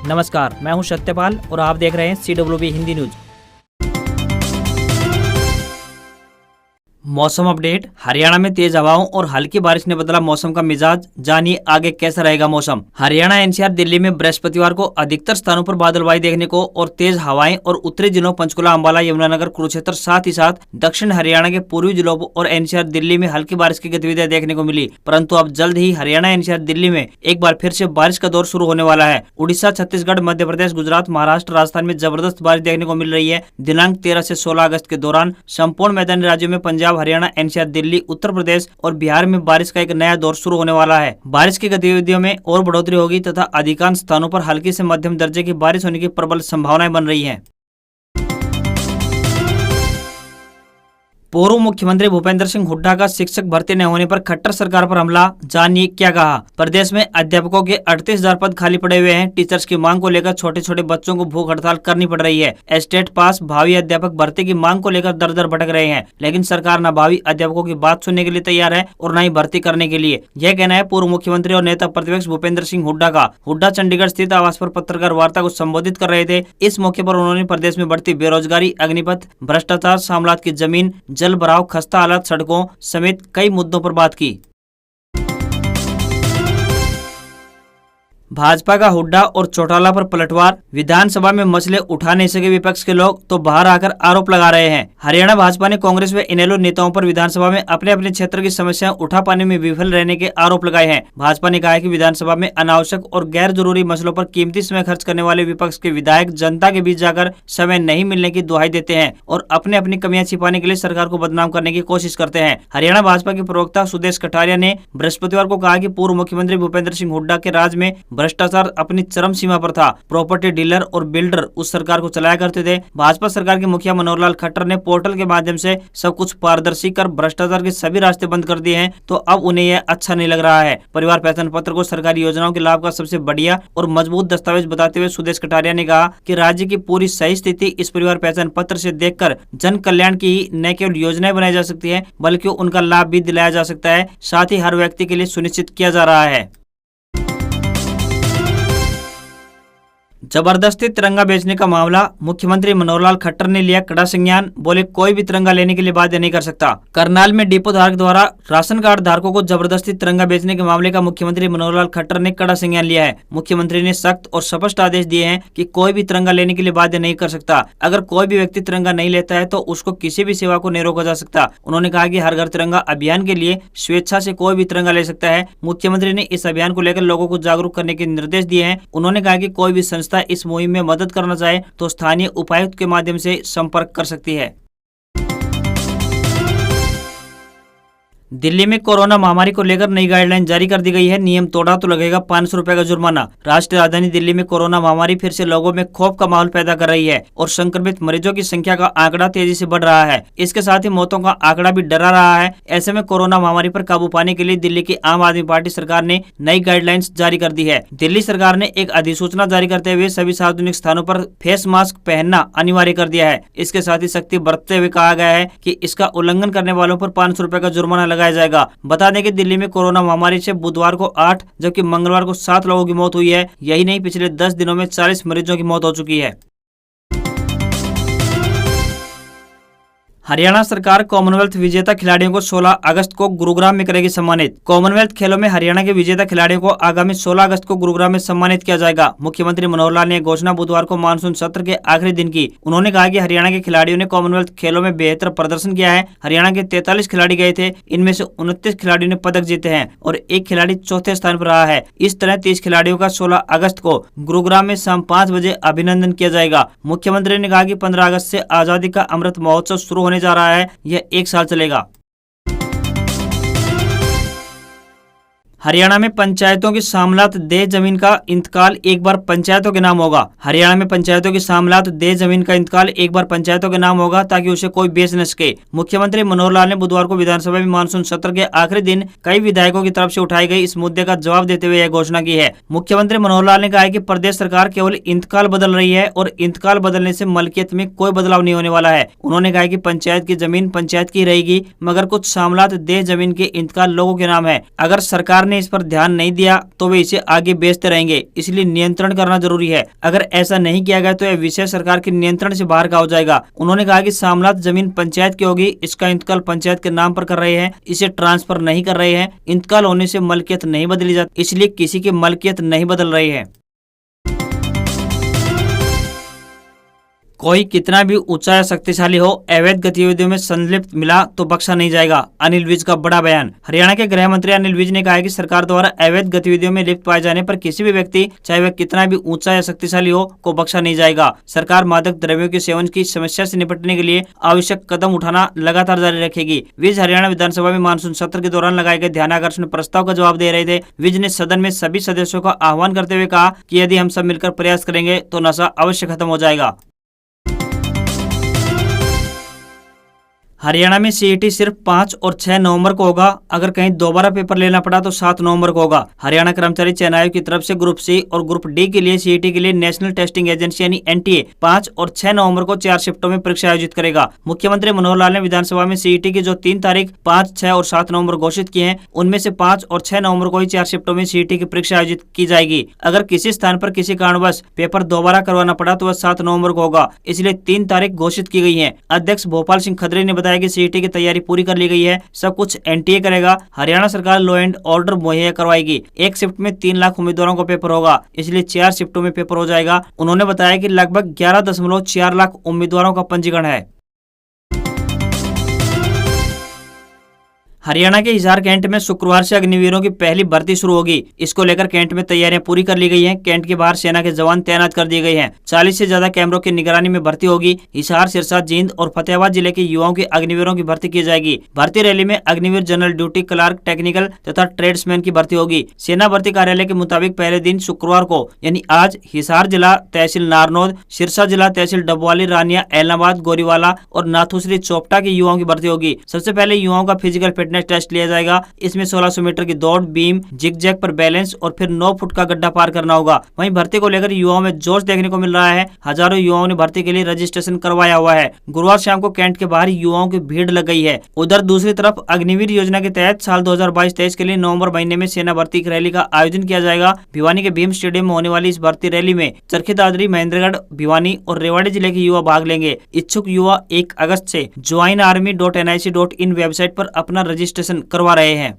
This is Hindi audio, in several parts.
नमस्कार, मैं हूं सत्यपाल और आप देख रहे हैं CWB हिंदी न्यूज। मौसम अपडेट। हरियाणा में तेज हवाओं और हल्की बारिश ने बदला मौसम का मिजाज। जानिए आगे कैसा रहेगा मौसम। हरियाणा, NCR, दिल्ली में बृहस्पतिवार को अधिकतर स्थानों पर बादलबाई देखने को और तेज हवाएं और उत्तरी जिलों पंचकुला, अंबाला, यमुनानगर, कुरुक्षेत्र, साथ ही साथ दक्षिण हरियाणा के पूर्वी जिलों और NCR, दिल्ली में हल्की बारिश की गतिविधियां देखने को मिली। परंतु अब जल्द ही हरियाणा, NCR, दिल्ली में एक बार फिर से बारिश का दौर शुरू होने वाला है। उड़ीसा, छत्तीसगढ़, मध्य प्रदेश, गुजरात, महाराष्ट्र, राजस्थान में जबरदस्त बारिश देखने को मिल रही है। दिनांक 13 से 16 अगस्त के दौरान संपूर्ण मैदानी राज्यों में पंजाब, हरियाणा, NCR, दिल्ली, उत्तर प्रदेश और बिहार में बारिश का एक नया दौर शुरू होने वाला है। बारिश की गतिविधियों में और बढ़ोतरी होगी तथा अधिकांश स्थानों पर हल्की से मध्यम दर्जे की बारिश होने की प्रबल संभावनाएं बन रही हैं। पूर्व मुख्यमंत्री भूपेंद्र सिंह हुड्डा का शिक्षक भर्ती न होने पर खट्टर सरकार पर हमला। जानिए क्या कहा। प्रदेश में अध्यापकों के 38,000 पद खाली पड़े हुए हैं। टीचर्स की मांग को लेकर छोटे छोटे बच्चों को भूख हड़ताल करनी पड़ रही है। स्टेट पास भावी अध्यापक भर्ती की मांग को लेकर दर दर भटक रहे हैं, लेकिन सरकार न भावी अध्यापकों की बात सुनने के लिए तैयार है और न ही भर्ती करने के लिए। यह कहना है पूर्व मुख्यमंत्री और नेता प्रतिपक्ष भूपेंद्र सिंह हुड्डा का। हुड्डा चंडीगढ़ स्थित आवास पर पत्रकार वार्ता को संबोधित कर रहे थे। इस मौके पर उन्होंने प्रदेश में बढ़ती बेरोजगारी, अग्निपथ, भ्रष्टाचार, सामलात की जमीन, जल भराव, खस्ता हालत, सड़कों समेत कई मुद्दों पर बात की। भाजपा का हुड्डा और चौटाला पर पलटवार। विधानसभा में मसले उठा नहीं सके विपक्ष के लोग तो बाहर आकर आरोप लगा रहे हैं। हरियाणा भाजपा ने कांग्रेस व इनेलो नेताओं पर विधानसभा में अपने अपने क्षेत्र की समस्याएं उठा पाने में विफल रहने के आरोप लगाए हैं। भाजपा ने कहा है कि विधानसभा में अनावश्यक और गैर जरूरी मसलों पर कीमती समय खर्च करने वाले विपक्ष के विधायक जनता के बीच जाकर समय नहीं मिलने की दुहाई देते हैं और अपने अपनी कमियां छिपाने के लिए सरकार को बदनाम करने की कोशिश करते हैं। हरियाणा भाजपा के प्रवक्ता सुदेश कटारिया ने बृहस्पतिवार को कहा कि पूर्व मुख्यमंत्री भूपेंद्र सिंह हुड्डा के राज में भ्रष्टाचार अपनी चरम सीमा पर था। प्रॉपर्टी डीलर और बिल्डर उस सरकार को चलाया करते थे। भाजपा सरकार के मुखिया मनोहर लाल खट्टर ने पोर्टल के माध्यम से सब कुछ पारदर्शी कर भ्रष्टाचार के सभी रास्ते बंद कर दिए हैं, तो अब उन्हें यह अच्छा नहीं लग रहा है। परिवार पहचान पत्र को सरकारी योजनाओं के लाभ का सबसे बढ़िया और मजबूत दस्तावेज बताते हुए सुदेश कटारिया ने कहा कि राज्य की पूरी सही स्थिति इस परिवार पहचान पत्र से देखकर जन कल्याण की न केवल योजनाएं बनाई जा सकती है बल्कि उनका लाभ भी दिलाया जा सकता है, साथ ही हर व्यक्ति के लिए सुनिश्चित किया जा रहा है। जबरदस्ती तिरंगा बेचने का मामला। मुख्यमंत्री मनोहर लाल खट्टर ने लिया कड़ा संज्ञान। बोले कोई भी तिरंगा लेने के लिए बाध्य नहीं कर सकता। करनाल में डिपो धारक द्वारा राशन कार्ड धारकों को जबरदस्ती तिरंगा बेचने के मामले का मुख्यमंत्री मनोहर लाल खट्टर ने कड़ा संज्ञान लिया है। मुख्यमंत्री ने सख्त और स्पष्ट आदेश दिए हैं कि कोई भी तिरंगा लेने के लिए बाध्य नहीं कर सकता। अगर कोई भी व्यक्ति तिरंगा नहीं लेता है तो उसको किसी भी सेवा को नहीं रोका जा सकता। उन्होंने कहा कि हर घर तिरंगा अभियान के लिए स्वेच्छा से कोई भी तिरंगा ले सकता है। मुख्यमंत्री ने इस अभियान को लेकर लोगों को जागरूक करने के निर्देश दिए हैं। उन्होंने कहा कि कोई भी संस्था इस मुहिम में मदद करना चाहे तो स्थानीय उपायुक्त के माध्यम से संपर्क कर सकती है। दिल्ली में कोरोना महामारी को लेकर नई गाइडलाइन जारी कर दी गई है। नियम तोड़ा तो लगेगा 500 रुपए का जुर्माना। राष्ट्रीय राजधानी दिल्ली में कोरोना महामारी फिर से लोगों में खौफ का माहौल पैदा कर रही है और संक्रमित मरीजों की संख्या का आंकड़ा तेजी से बढ़ रहा है। इसके साथ ही मौतों का आंकड़ा भी डरा रहा है। ऐसे में कोरोना महामारी पर काबू पाने के लिए दिल्ली की आम आदमी पार्टी सरकार ने नई गाइडलाइंस जारी कर दी है। दिल्ली सरकार ने एक अधिसूचना जारी करते हुए सभी सार्वजनिक स्थानों पर फेस मास्क पहनना अनिवार्य कर दिया है। इसके साथ ही सख्ती बरतते हुए कहा गया है कि इसका उल्लंघन करने वालों पर 500 रुपए का जुर्माना लगाया जाएगा। बता दें कि दिल्ली में कोरोना महामारी से बुधवार को 8 जबकि मंगलवार को 7 लोगों की मौत हुई है। यही नहीं, पिछले 10 दिनों में 40 मरीजों की मौत हो चुकी है। हरियाणा सरकार कॉमनवेल्थ विजेता खिलाड़ियों को 16 अगस्त को गुरुग्राम में करेगी सम्मानित। कॉमनवेल्थ खेलों में हरियाणा के विजेता खिलाड़ियों को आगामी 16 अगस्त को गुरुग्राम में सम्मानित किया जाएगा। मुख्यमंत्री मनोहर लाल ने घोषणा बुधवार को मानसून सत्र के आखिरी दिन की। उन्होंने कहा कि हरियाणा के खिलाड़ियों ने कॉमनवेल्थ खेलों में बेहतर प्रदर्शन किया है। हरियाणा के 43 खिलाड़ी गए थे, इनमें से 29 खिलाड़ियों ने पदक जीते हैं और एक खिलाड़ी चौथे स्थान पर रहा है। इस तरह 30 खिलाड़ियों का 16 अगस्त को गुरुग्राम में शाम 5 बजे अभिनंदन किया जाएगा। मुख्यमंत्री ने कहा कि 15 अगस्त से आजादी का अमृत महोत्सव शुरू होने जा रहा है। यह 1 साल चलेगा। हरियाणा में पंचायतों की सामलात दे जमीन का इंतकाल एक बार पंचायतों के नाम होगा। हरियाणा में पंचायतों की सामलात दे जमीन का इंतकाल एक बार पंचायतों के नाम होगा ताकि उसे कोई बेच न सके। मुख्यमंत्री मनोहर लाल ने बुधवार को विधानसभा में मानसून सत्र के आखिरी दिन कई विधायकों की तरफ से उठाई गई इस मुद्दे का जवाब देते हुए यह घोषणा की है। मुख्यमंत्री मनोहर लाल ने कहा है कि प्रदेश सरकार केवल इंतकाल बदल रही है और इंतकाल बदलने से मलकियत में कोई बदलाव नहीं होने वाला है। उन्होंने कहा कि पंचायत की जमीन पंचायत की रहेगी, मगर कुछ सामलात दे जमीन के इंतकाल लोगों के नाम है। अगर सरकार ने इस पर ध्यान नहीं दिया तो वे इसे आगे बेचते रहेंगे, इसलिए नियंत्रण करना जरूरी है। अगर ऐसा नहीं किया गया तो यह विषय सरकार के नियंत्रण से बाहर का हो जाएगा। उन्होंने कहा कि सामलात जमीन पंचायत की होगी, इसका इंतकाल पंचायत के नाम पर कर रहे हैं, इसे ट्रांसफर नहीं कर रहे हैं। इंतकाल होने से मलकियत नहीं बदली जाती, इसलिए किसी की मलकियत नहीं बदल रही है। कोई कितना भी ऊंचा या शक्तिशाली हो, अवैध गतिविधियों में संलिप्त मिला तो बख्शा नहीं जाएगा। अनिल विज का बड़ा बयान। हरियाणा के गृह मंत्री अनिल विज ने कहा है कि सरकार द्वारा अवैध गतिविधियों में लिप्त पाए जाने पर किसी भी व्यक्ति, चाहे वह कितना भी ऊंचा या शक्तिशाली हो, को बख्शा नहीं जाएगा। सरकार मादक द्रव्यों के सेवन की समस्या से निपटने के लिए आवश्यक कदम उठाना लगातार जारी रखेगी। विज हरियाणा विधानसभा में मानसून सत्र के दौरान लगाए गए ध्यानाकर्षण प्रस्ताव का जवाब दे रहे थे। विज ने सदन में सभी सदस्यों का आह्वान करते हुए कहा कि यदि हम सब मिलकर प्रयास करेंगे तो नशा अवश्य खत्म हो जाएगा। हरियाणा में सीईटी सिर्फ 5 और 6 नवंबर को होगा। अगर कहीं दोबारा पेपर लेना पड़ा तो 7 नवंबर को होगा। हरियाणा कर्मचारी चयन आयोग की तरफ से ग्रुप सी और ग्रुप डी के लिए सीईटी के लिए नेशनल टेस्टिंग एजेंसी यानी एनटीए 5 और 6 नवंबर को 4 शिफ्टों में परीक्षा आयोजित करेगा। मुख्यमंत्री मनोहर लाल ने विधानसभा में सीईटी की जो 3 तारीख 5, 6 और 7 नवंबर घोषित किए हैं, उनमें से 5 और 6 नवंबर को ही 4 शिफ्टों में सीईटी की परीक्षा आयोजित की जाएगी। अगर किसी स्थान पर किसी कारणवश पेपर दोबारा करवाना पड़ा तो वह 7 नवंबर को होगा, इसलिए 3 तारीख घोषित की गई है। अध्यक्ष भोपाल सिंह खत्री ने बताया कि सीईटी की तैयारी पूरी कर ली गई है, सब कुछ एनटीए करेगा। हरियाणा सरकार लॉ एंड ऑर्डर मुहैया करवाएगी। एक शिफ्ट में 3 लाख उम्मीदवारों का पेपर होगा, इसलिए 4 शिफ्टों में पेपर हो जाएगा। उन्होंने बताया कि लगभग 11.4 लाख उम्मीदवारों का पंजीकरण है। हरियाणा के हिसार कैंट में शुक्रवार से अग्निवीरों की पहली भर्ती शुरू होगी। इसको लेकर कैंट में तैयारियां पूरी कर ली गई हैं। कैंट के बाहर सेना के जवान तैनात कर दिए गए हैं। 40 से ज्यादा कैमरों की निगरानी में भर्ती होगी। हिसार, सिरसा, जींद और फतेहाबाद जिले के युवाओं के अग्निवीरों की भर्ती की जाएगी। भर्ती रैली में Agniveer, general duty clerk, technical तथा ट्रेड्समैन की भर्ती होगी। सेना भर्ती कार्यालय के मुताबिक पहले दिन शुक्रवार को यानी आज हिसार जिला तहसील नारनौद, सिरसा जिला तहसील डबवाली, रानिया, ऐलनाबाद, गोरीवाला और नाथुश्री चोपटा के युवाओं की भर्ती होगी। सबसे पहले युवाओं का फिजिकल फिटनेस टेस्ट लिया जाएगा। इसमें 1600 मीटर की दौड़, बीम, जिग-जैग पर बैलेंस और फिर 9 फुट का गड्ढा पार करना होगा। वहीं भर्ती को लेकर युवाओं में जोश देखने को मिल रहा है। हजारों युवाओं ने भर्ती के लिए रजिस्ट्रेशन करवाया हुआ है। गुरुवार शाम को कैंट के बाहर युवाओं की भीड़ लग गई है। उधर दूसरी तरफ अग्निवीर योजना के तहत साल 2022-23 के लिए नवंबर महीने में सेना भर्ती रैली का आयोजन किया जाएगा। भिवानी के भीम स्टेडियम में होने वाली इस भर्ती रैली में चरखी दादरी, महेंद्रगढ़, भिवानी और रेवाड़ी जिले के युवा भाग लेंगे। इच्छुक युवा 1 अगस्त से joinarmy.nic.in वेबसाइट पर अपना रजिस्ट्रेशन करवा रहे हैं।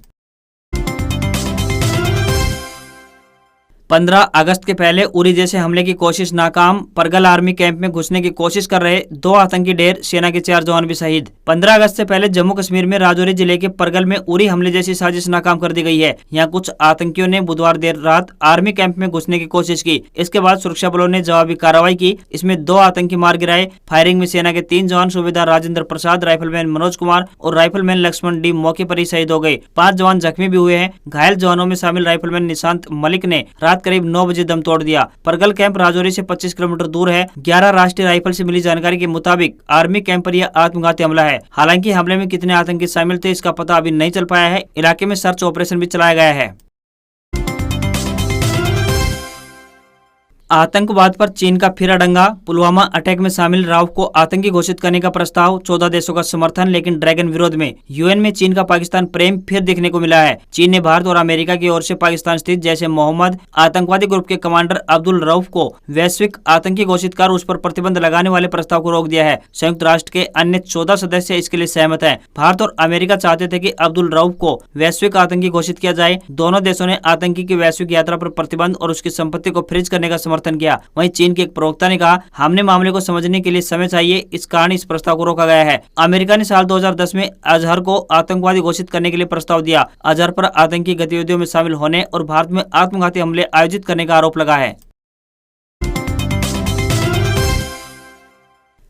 15 अगस्त के पहले उरी जैसे हमले की कोशिश नाकाम। परगल आर्मी कैंप में घुसने की कोशिश कर रहे 2 आतंकी ढेर, सेना के 4 जवान भी शहीद। 15 अगस्त से पहले जम्मू कश्मीर में राजौरी जिले के परगल में उरी हमले जैसी साजिश नाकाम कर दी गई है। यहाँ कुछ आतंकियों ने बुधवार देर रात आर्मी कैंप में घुसने की कोशिश की। इसके बाद सुरक्षा बलों ने जवाबी कार्रवाई की। इसमें 2 आतंकी मार गिराए। फायरिंग में सेना के 3 जवान सूबेदार राजेंद्र प्रसाद, राइफलमैन मनोज कुमार और राइफलमैन लक्ष्मण डी मौके पर ही शहीद हो गए। 5 जवान जख्मी भी हुए हैं। घायल जवानों में शामिल राइफलमैन निशांत मलिक ने रात करीब 9 बजे दम तोड़ दिया। परगल कैंप राजौरी से 25 किलोमीटर दूर है। 11 राष्ट्रीय राइफल से मिली जानकारी के मुताबिक आर्मी कैंप पर यह आत्मघाती हमला है। हालांकि हमले में कितने आतंकी शामिल थे इसका पता अभी नहीं चल पाया है। इलाके में सर्च ऑपरेशन भी चलाया गया है। आतंकवाद पर चीन का फिर अड़ंगा। पुलवामा अटैक में शामिल राव को आतंकी घोषित करने का प्रस्ताव, 14 देशों का समर्थन, लेकिन ड्रैगन विरोध में। यूएन में चीन का पाकिस्तान प्रेम फिर दिखने को मिला है। चीन ने भारत और अमेरिका की ओर से पाकिस्तान स्थित जैश ए मोहम्मद आतंकवादी ग्रुप के कमांडर अब्दुल रऊफ को वैश्विक आतंकी घोषित कर उस पर प्रतिबंध लगाने वाले प्रस्ताव को रोक दिया है। संयुक्त राष्ट्र के अन्य 14 सदस्य इसके लिए सहमत है। भारत और अमेरिका चाहते थे कि अब्दुल रऊफ को वैश्विक आतंकी घोषित किया जाए। दोनों देशों ने आतंकी की वैश्विक यात्रा पर प्रतिबंध और उसकी संपत्ति को फ्रीज करने का समर्थन किया। वहीं चीन के एक प्रवक्ता ने कहा, हमने मामले को समझने के लिए समय चाहिए, इस कारण इस प्रस्ताव को रोका गया है। अमेरिका ने साल 2010 में अजहर को आतंकवादी घोषित करने के लिए प्रस्ताव दिया। अजहर पर आतंकी गतिविधियों में शामिल होने और भारत में आत्मघाती हमले आयोजित करने का आरोप लगा है।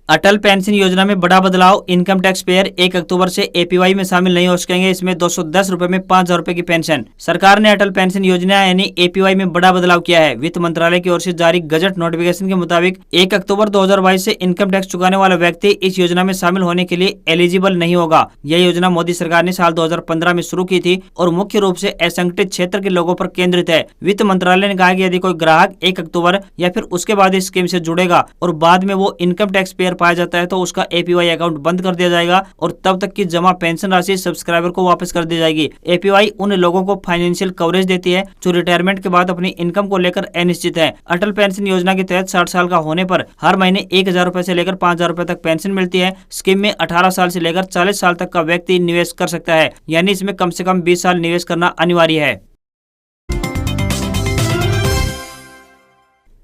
अटल पेंशन योजना में बड़ा बदलाव। इनकम टैक्स पेयर 1 अक्टूबर से एपीवाई में शामिल नहीं हो सकेंगे। इसमें 210 रुपए में 5000 रुपए की पेंशन। सरकार ने अटल पेंशन योजना यानी एपीवाई में बड़ा बदलाव किया है। वित्त मंत्रालय की ओर से जारी गजट नोटिफिकेशन के मुताबिक 1 अक्टूबर 2022 से इनकम टैक्स चुकाने वाला व्यक्ति इस योजना में शामिल होने के लिए एलिजिबल नहीं होगा। यह योजना मोदी सरकार ने साल 2015 में शुरू की थी और मुख्य रूप से असंगठित क्षेत्र के लोगों पर केंद्रित है। वित्त मंत्रालय ने कहा कि यदि कोई ग्राहक 1 अक्टूबर या फिर उसके बाद इस स्कीम से जुड़ेगा और बाद में वो इनकम टैक्स पेयर पाया जाता है तो उसका APY अकाउंट बंद कर दिया जाएगा और तब तक की जमा पेंशन राशि सब्सक्राइबर को वापस कर दी जाएगी। APY उन लोगों को फाइनेंशियल कवरेज देती है जो रिटायरमेंट के बाद अपनी इनकम को लेकर अनिश्चित है। अटल पेंशन योजना के तहत 60 साल का होने पर हर महीने 1000 रुपए से लेकर 5000 रुपए तक पेंशन मिलती है। स्कीम में 18 साल से लेकर 40 साल तक का व्यक्ति निवेश कर सकता है, यानी इसमें कम से कम 20 साल निवेश करना अनिवार्य है।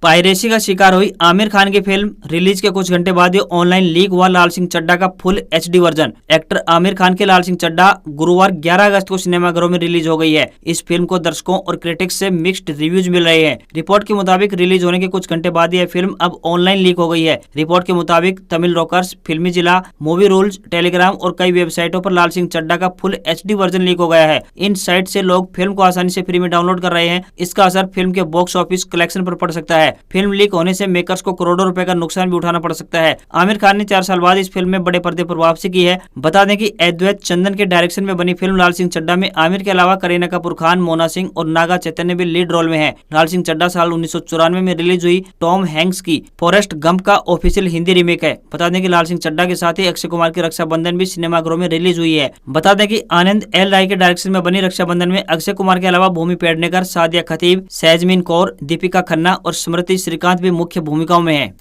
पायरेसी का शिकार हुई आमिर खान की फिल्म रिलीज के कुछ घंटे बाद ही ऑनलाइन लीक हुआ लाल सिंह चड्ढा का full HD version. Actor Aamir Khan के लाल सिंह चड्ढा गुरुवार 11 अगस्त को सिनेमाघरों में रिलीज हो गई है। इस फिल्म को दर्शकों और क्रिटिक्स से मिक्स्ड रिव्यूज मिल रहे हैं। रिपोर्ट के मुताबिक रिलीज होने के कुछ घंटे बाद यह फिल्म अब ऑनलाइन लीक हो गई है। रिपोर्ट के मुताबिक तमिल रॉकर्स, फिल्मी जिला, मूवी रूल्स, टेलीग्राम और कई वेबसाइटों पर लाल सिंह चड्ढा का फुल HD वर्जन लीक हो गया है। इन साइट से लोग फिल्म को आसानी से फ्री में डाउनलोड कर रहे हैं। इसका असर फिल्म के बॉक्स ऑफिस कलेक्शन पर पड़ सकता है। फिल्म लीक होने से मेकर्स को करोड़ों रुपए का नुकसान भी उठाना पड़ सकता है। आमिर खान ने 4 साल बाद इस फिल्म में बड़े पर्दे पर वापसी की है। बता दें कि अद्वैत चंदन के डायरेक्शन में बनी फिल्म लाल सिंह चड्ढा में आमिर के अलावा करीना कपूर खान, मोना सिंह और नागा चैतन्य भी लीड रोल में है। लाल सिंह चड्ढा साल 1994 में रिलीज हुई टॉम हैंक्स की फॉरेस्ट गंप का ऑफिशियल हिंदी रीमेक है। बता दें कि लाल सिंह चड्ढा के साथ ही अक्षय कुमार की रक्षाबंधन भी सिनेमाघरों में रिलीज हुई है। बता दें कि आनंद L राय के डायरेक्शन में बनी रक्षाबंधन में अक्षय कुमार के अलावा भूमि पेडनेकर, सादिया खतीब, सहजमीन कौर, दीपिका खन्ना और स्मृति श्रीकांत भी मुख्य भूमिकाओं में है।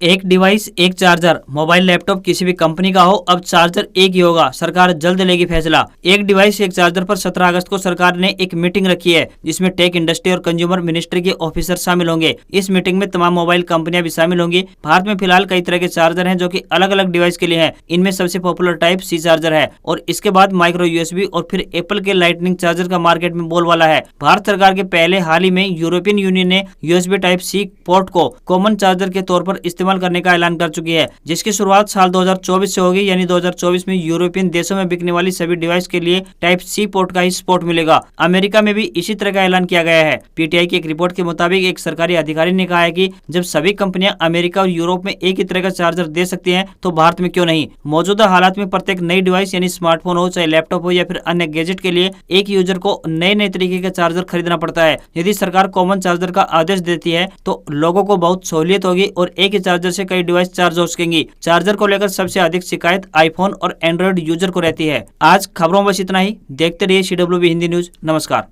एक डिवाइस एक चार्जर, मोबाइल लैपटॉप किसी भी कंपनी का हो, अब चार्जर एक ही होगा। सरकार जल्द लेगी फैसला। एक डिवाइस एक चार्जर पर 17 अगस्त को सरकार ने एक मीटिंग रखी है जिसमें टेक इंडस्ट्री और कंज्यूमर मिनिस्ट्री के ऑफिसर शामिल होंगे। इस मीटिंग में तमाम मोबाइल कंपनियां भी शामिल होंगी। भारत में फिलहाल कई तरह के चार्जर हैं जो कि अलग अलग डिवाइस के लिए हैं। इनमें सबसे पॉपुलर टाइप C चार्जर है और इसके बाद माइक्रो USB और फिर एप्पल के लाइटनिंग चार्जर का मार्केट में बोलबाला है। भारत सरकार के पहले हाल ही में यूरोपियन यूनियन ने USB टाइप C पोर्ट को कॉमन चार्जर के तौर पर इस्तेमाल करने का ऐलान कर चुकी है, जिसकी शुरुआत साल 2024 से होगी। यानी 2024 में यूरोपियन देशों में बिकने वाली सभी डिवाइस के लिए टाइप C पोर्ट का ही सपोर्ट मिलेगा। अमेरिका में भी इसी तरह का ऐलान किया गया है। PTI की एक रिपोर्ट के मुताबिक एक सरकारी अधिकारी ने कहा है कि जब सभी कंपनियां अमेरिका और यूरोप में एक ही तरह का चार्जर दे सकती हैं तो भारत में क्यों नहीं। मौजूदा हालात में प्रत्येक नई डिवाइस यानी स्मार्टफोन हो, चाहे लैपटॉप हो या फिर अन्य गैजेट के लिए एक यूजर को नए नए तरीके का चार्जर खरीदना पड़ता है। यदि सरकार कॉमन चार्जर का आदेश देती है तो लोगों को बहुत सहूलियत होगी और एक ही चार्जर से कई डिवाइस चार्ज हो सकेंगी। चार्जर को लेकर सबसे अधिक शिकायत आईफोन और एंड्रॉइड यूजर को रहती है। आज खबरों में बस इतना ही। देखते रहिए CWB हिंदी न्यूज। नमस्कार।